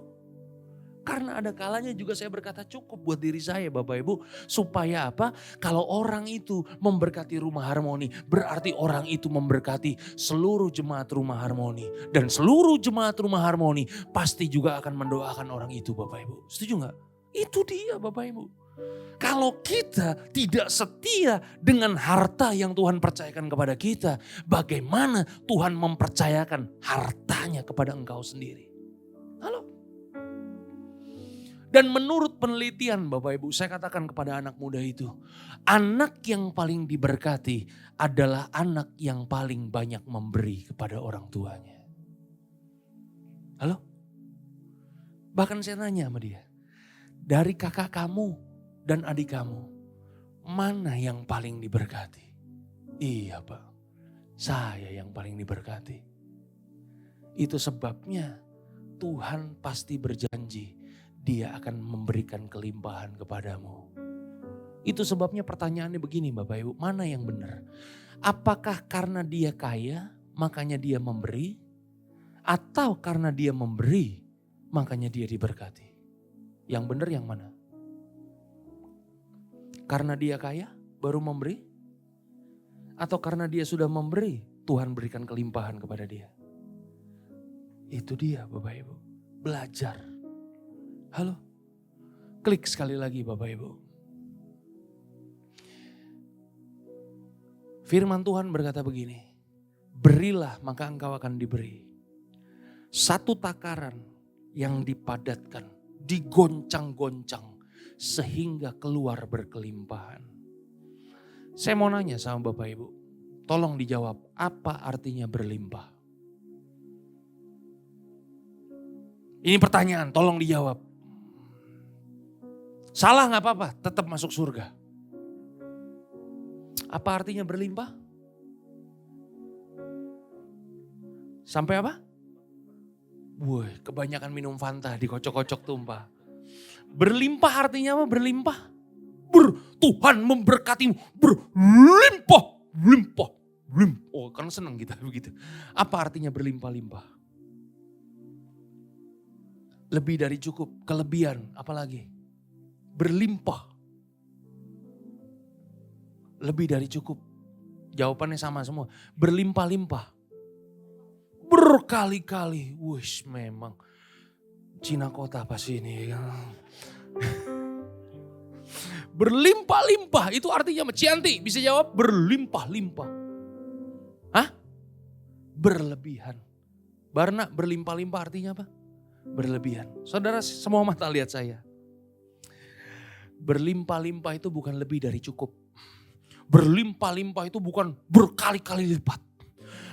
Karena ada kalanya juga saya berkata cukup buat diri saya Bapak Ibu. Supaya apa? Kalau orang itu memberkati Rumah Harmoni, berarti orang itu memberkati seluruh jemaat Rumah Harmoni. Dan seluruh jemaat Rumah Harmoni pasti juga akan mendoakan orang itu Bapak Ibu. Setuju gak? Itu dia Bapak Ibu. Kalau kita tidak setia dengan harta yang Tuhan percayakan kepada kita, bagaimana Tuhan mempercayakan hartanya kepada engkau sendiri? Halo? Dan menurut penelitian Bapak Ibu, saya katakan kepada anak muda itu, anak yang paling diberkati adalah anak yang paling banyak memberi kepada orang tuanya. Halo? Bahkan saya nanya sama dia, dari kakak kamu dan adik kamu, mana yang paling diberkati? Iya Pak, saya yang paling diberkati. Itu sebabnya Tuhan pasti berjanji Dia akan memberikan kelimpahan kepadamu. Itu sebabnya pertanyaannya begini Bapak Ibu, mana yang benar? Apakah karena dia kaya makanya dia memberi? Atau karena dia memberi makanya dia diberkati? Yang benar yang mana? Karena dia kaya baru memberi? Atau karena dia sudah memberi Tuhan berikan kelimpahan kepada dia? Itu dia Bapak Ibu, belajar. Halo, klik sekali lagi Bapak Ibu. Firman Tuhan berkata begini, berilah maka engkau akan diberi. Satu takaran yang dipadatkan, digoncang-goncang sehingga keluar berkelimpahan. Saya mau nanya sama Bapak Ibu, tolong dijawab apa artinya berlimpah? Ini pertanyaan, tolong dijawab. Salah gak apa-apa, tetap masuk surga. Apa artinya berlimpah? Sampai apa? Woi, kebanyakan minum Fanta, dikocok-kocok tumpah. Berlimpah artinya apa? Berlimpah. Tuhan memberkatimu, berlimpah, limpah, limpah. Oh, kan senang kita begitu. Apa artinya berlimpah-limpah? Lebih dari cukup, kelebihan, apalagi? Berlimpah. Lebih dari cukup. Jawabannya sama semua. Berlimpah-limpah. Berkali-kali. Wush, memang. Cina kota pasti ini. Berlimpah-limpah itu artinya apa? Cianti bisa jawab berlimpah-limpah. Hah? Berlebihan. Barna, berlimpah-limpah artinya apa? Berlebihan. Saudara semua mata lihat saya. Berlimpah-limpah itu bukan lebih dari cukup. Berlimpah-limpah itu bukan berkali-kali lipat.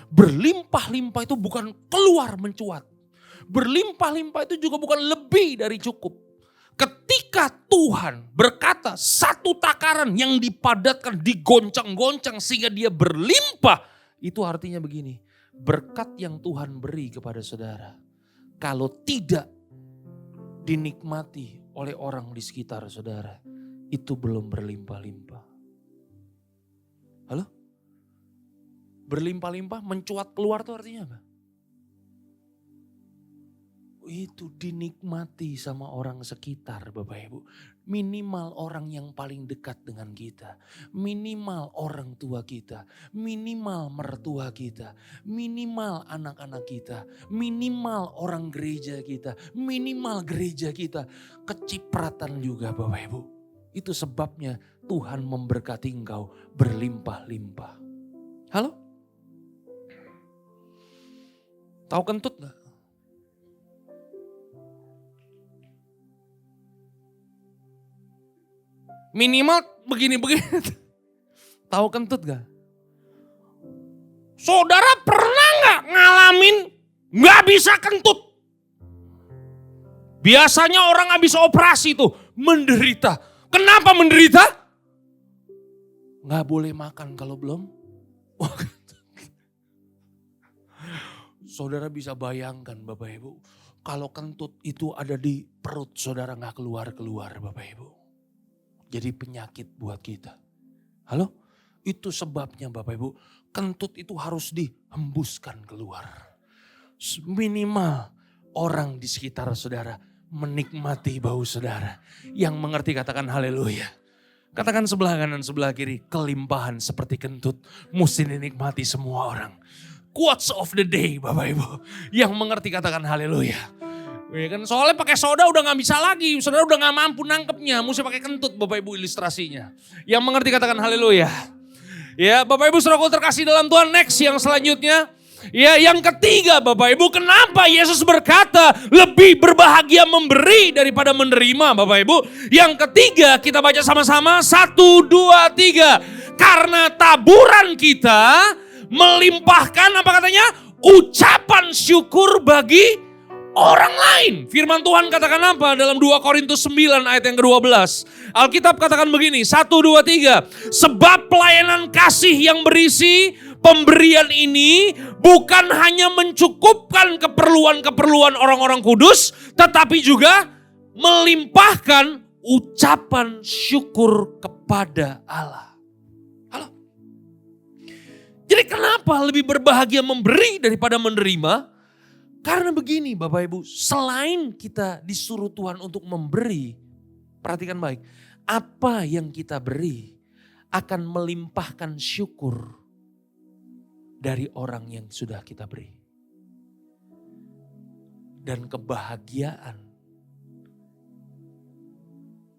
Berlimpah-limpah itu bukan keluar mencuat. Berlimpah-limpah itu juga bukan lebih dari cukup. Ketika Tuhan berkata satu takaran yang dipadatkan, digoncang-goncang sehingga dia berlimpah. Itu artinya begini, berkat yang Tuhan beri kepada saudara, kalau tidak dinikmati oleh orang di sekitar saudara, itu belum berlimpah-limpah. Halo? Berlimpah-limpah, mencuat keluar itu artinya apa? Itu dinikmati sama orang sekitar Bapak Ibu. Minimal orang yang paling dekat dengan kita. Minimal orang tua kita. Minimal mertua kita. Minimal anak-anak kita. Minimal orang gereja kita. Minimal gereja kita. Kecipratan juga Bapak Ibu. Itu sebabnya Tuhan memberkati engkau berlimpah-limpah. Halo? Tahu kentut gak? Minimal begini-begini. Tahu kentut gak? Saudara pernah gak ngalamin gak bisa kentut? Biasanya orang habis operasi tuh menderita. Kenapa menderita? Gak boleh makan kalau belum. Saudara bisa bayangkan Bapak Ibu. Kalau kentut itu ada di perut saudara gak keluar-keluar Bapak Ibu. Jadi penyakit buat kita. Halo? Itu sebabnya Bapak Ibu, kentut itu harus dihembuskan keluar. Minimal orang di sekitar saudara menikmati bau saudara. Yang mengerti katakan haleluya. Katakan sebelah kanan sebelah kiri, kelimpahan seperti kentut mesti dinikmati semua orang. Quotes of the day Bapak Ibu. Yang mengerti katakan haleluya. Ya kan, soalnya pakai soda udah gak bisa lagi, saudara udah gak mampu nangkepnya, mesti pakai kentut Bapak Ibu ilustrasinya. Yang mengerti katakan haleluya. Ya Bapak Ibu saudaraku terkasih dalam Tuhan, next yang selanjutnya. Ya, yang ketiga Bapak Ibu, kenapa Yesus berkata lebih berbahagia memberi daripada menerima Bapak Ibu? Yang ketiga kita baca sama-sama, 1, 2, 3. Karena taburan kita melimpahkan apa katanya? Ucapan syukur bagi orang lain. Firman Tuhan katakan apa dalam 2 Korintus 9 ayat yang ke-12. Alkitab katakan begini, 1, 2, 3. Sebab pelayanan kasih yang berisi pemberian ini bukan hanya mencukupkan keperluan-keperluan orang-orang kudus, tetapi juga melimpahkan ucapan syukur kepada Allah. Halo? Jadi kenapa lebih berbahagia memberi daripada menerima? Karena begini Bapak Ibu, selain kita disuruh Tuhan untuk memberi, perhatikan baik, apa yang kita beri akan melimpahkan syukur dari orang yang sudah kita beri. Dan kebahagiaan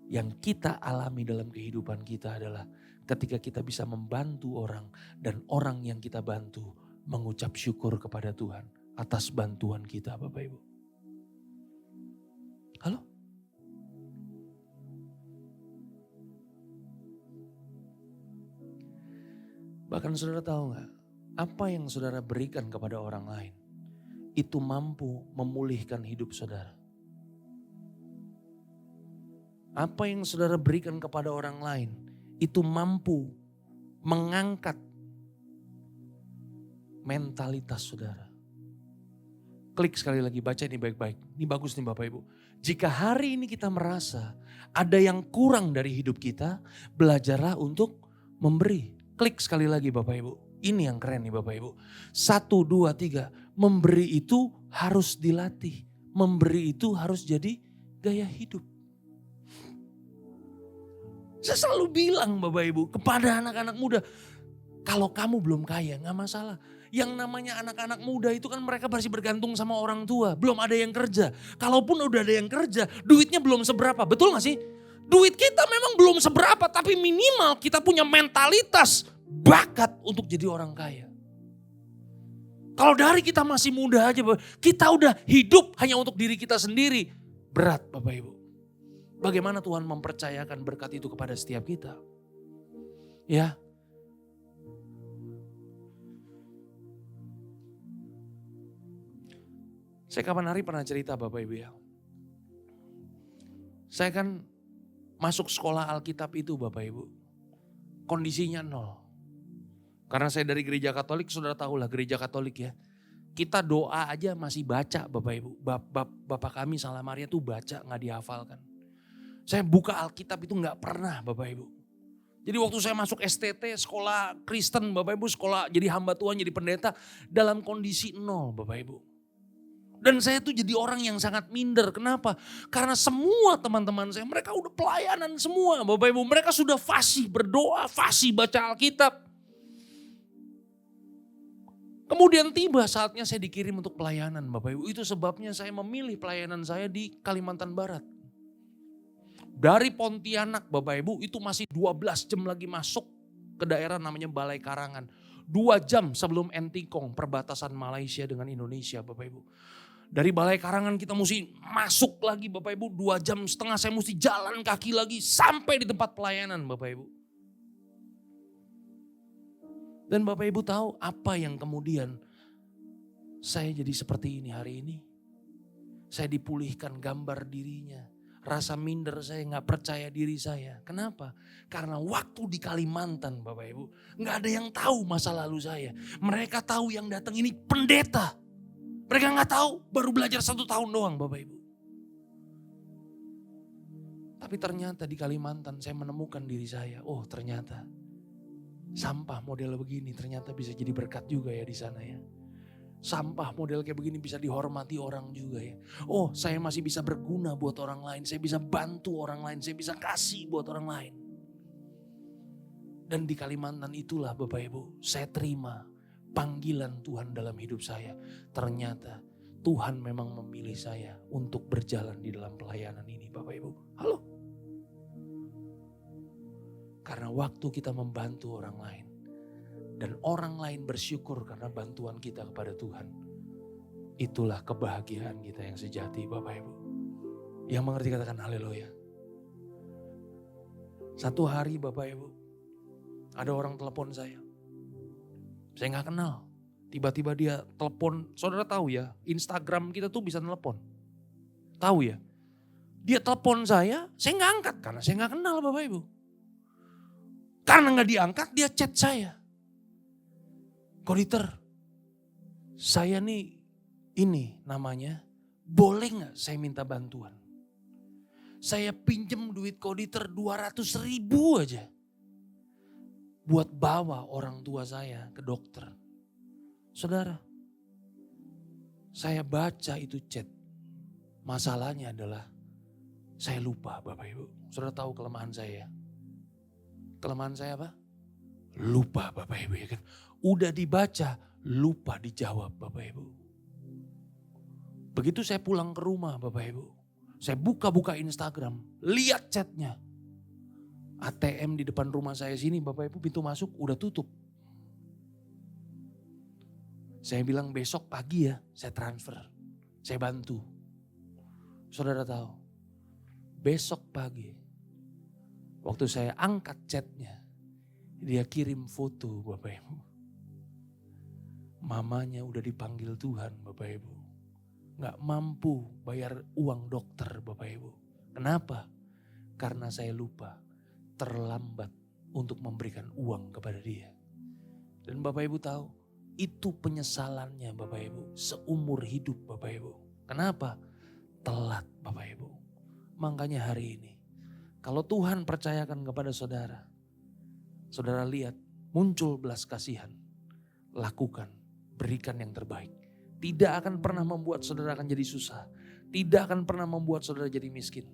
yang kita alami dalam kehidupan kita adalah ketika kita bisa membantu orang dan orang yang kita bantu mengucap syukur kepada Tuhan atas bantuan kita Bapak Ibu. Halo? Bahkan saudara tahu gak? Apa yang saudara berikan kepada orang lain, itu mampu memulihkan hidup saudara. Apa yang saudara berikan kepada orang lain, itu mampu mengangkat mentalitas saudara. Klik sekali lagi, baca ini baik-baik. Ini bagus nih Bapak Ibu. Jika hari ini kita merasa ada yang kurang dari hidup kita, belajarlah untuk memberi. Klik sekali lagi Bapak Ibu. Ini yang keren nih Bapak Ibu. 1, 2, 3. Memberi itu harus dilatih. Memberi itu harus jadi gaya hidup. Saya selalu bilang Bapak Ibu kepada anak-anak muda. Kalau kamu belum kaya gak masalah. Yang namanya anak-anak muda itu kan mereka masih bergantung sama orang tua. Belum ada yang kerja. Kalaupun udah ada yang kerja, duitnya belum seberapa. Betul gak sih? Duit kita memang belum seberapa, tapi minimal kita punya mentalitas bakat untuk jadi orang kaya. Kalau dari kita masih muda aja, kita udah hidup hanya untuk diri kita sendiri. Berat Bapak Ibu. Bagaimana Tuhan mempercayakan berkat itu kepada setiap kita? Ya. Saya kapan hari pernah cerita Bapak Ibu ya. Saya kan masuk sekolah Alkitab itu Bapak Ibu. Kondisinya nol. Karena saya dari gereja Katolik, saudara tahu lah gereja Katolik ya. Kita doa aja masih baca Bapak Ibu. Bapak kami Salah Maria tuh baca gak dihafalkan. Saya buka Alkitab itu gak pernah Bapak Ibu. Jadi waktu saya masuk STT, sekolah Kristen Bapak Ibu, sekolah jadi hamba Tuhan, jadi pendeta, dalam kondisi nol Bapak Ibu. Dan saya tuh jadi orang yang sangat minder. Kenapa? Karena semua teman-teman saya, mereka udah pelayanan semua Bapak Ibu. Mereka sudah fasih berdoa, fasih baca Alkitab. Kemudian tiba saatnya saya dikirim untuk pelayanan Bapak Ibu. Itu sebabnya saya memilih pelayanan saya di Kalimantan Barat. Dari Pontianak Bapak Ibu itu masih 12 jam lagi masuk ke daerah namanya Balai Karangan. 2 jam sebelum Entikong, perbatasan Malaysia dengan Indonesia Bapak Ibu. Dari Balai Karangan kita mesti masuk lagi Bapak Ibu, 2,5 jam saya mesti jalan kaki lagi sampai di tempat pelayanan Bapak Ibu. Dan Bapak Ibu tahu apa yang kemudian saya jadi seperti ini hari ini. Saya dipulihkan gambar dirinya. Rasa minder saya, gak percaya diri saya. Kenapa? Karena waktu di Kalimantan Bapak Ibu, gak ada yang tahu masa lalu saya. Mereka tahu yang datang ini pendeta. Mereka gak tahu, baru belajar 1 tahun doang Bapak Ibu. Tapi ternyata di Kalimantan saya menemukan diri saya. Oh ternyata sampah model begini ternyata bisa jadi berkat juga ya di sana ya. Sampah model kayak begini bisa dihormati orang juga ya. Oh saya masih bisa berguna buat orang lain. Saya bisa bantu orang lain. Saya bisa kasih buat orang lain. Dan di Kalimantan itulah Bapak Ibu saya terima panggilan Tuhan dalam hidup saya. Ternyata Tuhan memang memilih saya untuk berjalan di dalam pelayanan ini Bapak Ibu. Halo. Karena waktu kita membantu orang lain. dan orang lain bersyukur karena bantuan kita kepada Tuhan. Itulah kebahagiaan kita yang sejati, Bapak Ibu. Yang mengerti katakan haleluya. Satu hari Bapak Ibu, ada orang telepon saya. Saya gak kenal. Tiba-tiba dia telepon, saudara tahu ya, Instagram kita tuh bisa telepon. Tahu ya? Dia telepon saya gak angkat karena saya gak kenal Bapak Ibu. Karena gak diangkat, dia chat saya. Koditer, saya nih ini namanya, boleh gak saya minta bantuan? Saya pinjem duit koditer 200.000 aja. Buat bawa orang tua saya ke dokter. Saudara, saya baca itu chat. Masalahnya adalah saya lupa Bapak Ibu. Saudara tahu kelemahan saya? Kelemahan saya apa? Lupa Bapak Ibu ya kan. Udah dibaca, lupa dijawab Bapak Ibu. Begitu saya pulang ke rumah Bapak Ibu. Saya buka-buka Instagram, lihat chatnya. ATM di depan rumah saya sini Bapak Ibu, pintu masuk udah tutup. Saya bilang besok pagi ya saya transfer, saya bantu. Saudara tahu, besok pagi waktu saya angkat chatnya, dia kirim foto Bapak Ibu. Mamanya udah dipanggil Tuhan Bapak Ibu. Gak mampu bayar uang dokter Bapak Ibu. Kenapa? Karena saya lupa, terlambat untuk memberikan uang kepada dia. Dan Bapak Ibu tahu, itu penyesalannya Bapak Ibu, seumur hidup Bapak Ibu. Kenapa? Telat Bapak Ibu. Makanya hari ini, kalau Tuhan percayakan kepada saudara, saudara lihat muncul belas kasihan, lakukan, berikan yang terbaik. Tidak akan pernah membuat saudara akan jadi susah. Tidak akan pernah membuat saudara jadi miskin.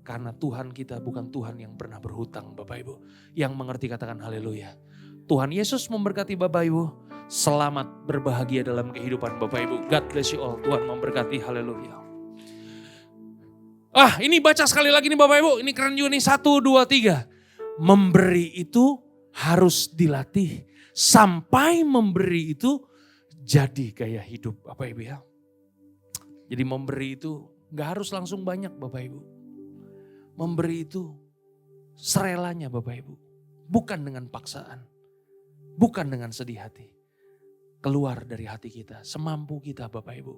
Karena Tuhan kita bukan Tuhan yang pernah berhutang Bapak Ibu. Yang mengerti katakan haleluya. Tuhan Yesus memberkati Bapak Ibu. Selamat berbahagia dalam kehidupan Bapak Ibu. God bless you all. Tuhan memberkati, haleluya. Ini baca sekali lagi nih Bapak Ibu. Ini keren juga nih, 1, 2, 3. Memberi itu harus dilatih. Sampai memberi itu jadi gaya hidup Bapak Ibu ya. Jadi memberi itu gak harus langsung banyak Bapak Ibu. Memberi itu serelanya Bapak Ibu. Bukan dengan paksaan. Bukan dengan sedih hati. Keluar dari hati kita, semampu kita Bapak Ibu.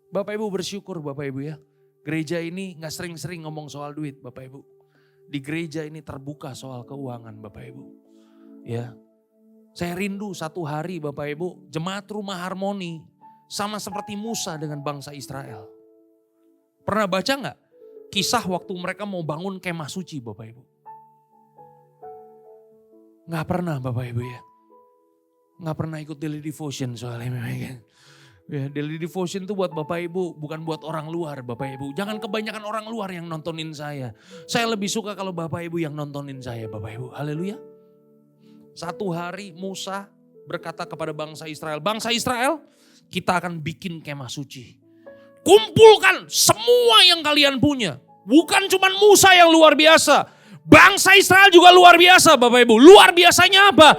Bapak Ibu bersyukur Bapak Ibu ya. Gereja ini gak sering-sering ngomong soal duit Bapak Ibu. Di gereja ini terbuka soal keuangan Bapak Ibu. Ya. Saya rindu satu hari Bapak Ibu, jemaat Rumah Harmoni sama seperti Musa dengan bangsa Israel. Pernah baca gak kisah waktu mereka mau bangun kemah suci Bapak Ibu? Gak pernah Bapak Ibu ya. Gak pernah ikut daily devotion soalnya memang. Ya, daily devotion itu buat Bapak Ibu, bukan buat orang luar Bapak Ibu. Jangan kebanyakan orang luar yang nontonin saya. Saya lebih suka kalau Bapak Ibu yang nontonin saya Bapak Ibu. Haleluya. Satu hari Musa berkata kepada bangsa Israel, bangsa Israel, kita akan bikin kemah suci. Kumpulkan semua yang kalian punya. Bukan cuma Musa yang luar biasa. Bangsa Israel juga luar biasa Bapak Ibu. Luar biasanya apa?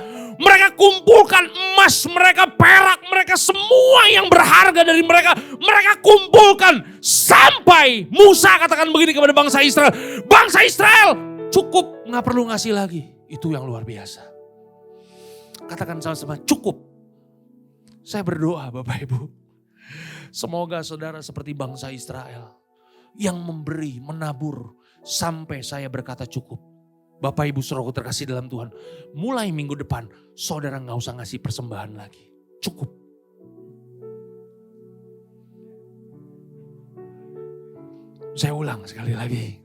Mereka kumpulkan emas, mereka perak, mereka semua yang berharga dari mereka. Mereka kumpulkan sampai Musa katakan begini kepada bangsa Israel. Bangsa Israel cukup, gak perlu ngasih lagi. Itu yang luar biasa. Katakan sama-sama cukup. Saya berdoa Bapak Ibu. Semoga saudara seperti bangsa Israel. Yang memberi, menabur. Sampai saya berkata cukup. Bapak Ibu saudaraku terkasih dalam Tuhan. Mulai minggu depan saudara gak usah ngasih persembahan lagi. Cukup. Saya ulang sekali lagi.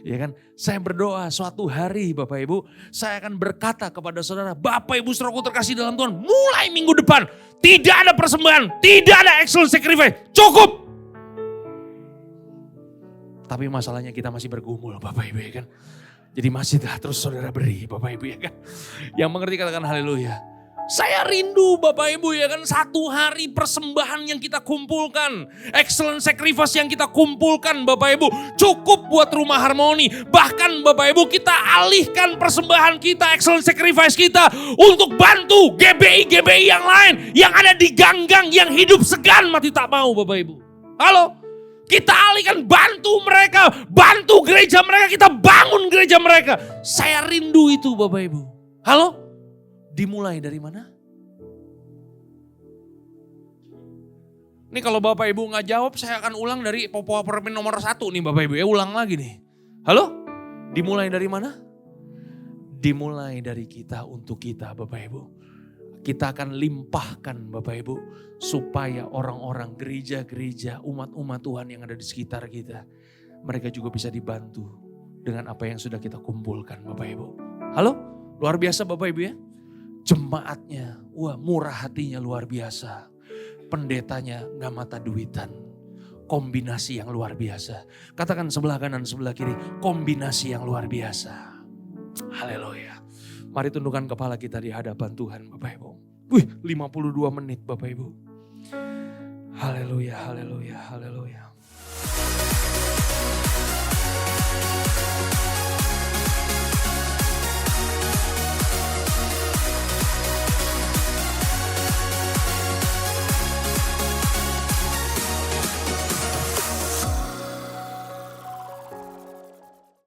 Ya kan, saya berdoa suatu hari Bapak Ibu, saya akan berkata kepada saudara, Bapak Ibu saudaraku terkasih dalam Tuhan, mulai minggu depan tidak ada persembahan, tidak ada excellent sacrifice, cukup. Tapi masalahnya kita masih bergumul Bapak Ibu ya kan. Jadi masih terus saudara beri Bapak Ibu ya kan. Yang mengerti katakan haleluya. Saya rindu Bapak Ibu ya kan, satu hari persembahan yang kita kumpulkan. Excellent sacrifice yang kita kumpulkan Bapak Ibu. Cukup buat Rumah Harmoni. Bahkan Bapak Ibu kita alihkan persembahan kita, excellent sacrifice kita. Untuk bantu GBI-GBI yang lain. Yang ada di ganggang, yang hidup segan mati tak mau Bapak Ibu. Halo? Kita alihkan, bantu mereka. Bantu gereja mereka, kita bangun gereja mereka. Saya rindu itu Bapak Ibu. Halo? Dimulai dari mana? Ini kalau Bapak Ibu nggak jawab, saya akan ulang dari PowerPoint nomor 1 nih Bapak Ibu. Ulang lagi nih. Halo? Dimulai dari mana? Dimulai dari kita untuk kita Bapak Ibu. Kita akan limpahkan Bapak Ibu. Supaya orang-orang gereja-gereja, umat-umat Tuhan yang ada di sekitar kita. Mereka juga bisa dibantu dengan apa yang sudah kita kumpulkan Bapak Ibu. Halo? Luar biasa Bapak Ibu ya. Jemaatnya, wah murah hatinya luar biasa. Pendetanya gak mata duitan. Kombinasi yang luar biasa. Katakan sebelah kanan, sebelah kiri. Kombinasi yang luar biasa. Haleluya. Mari tundukkan kepala kita di hadapan Tuhan Bapak Ibu. 52 menit Bapak Ibu. Haleluya, haleluya, haleluya.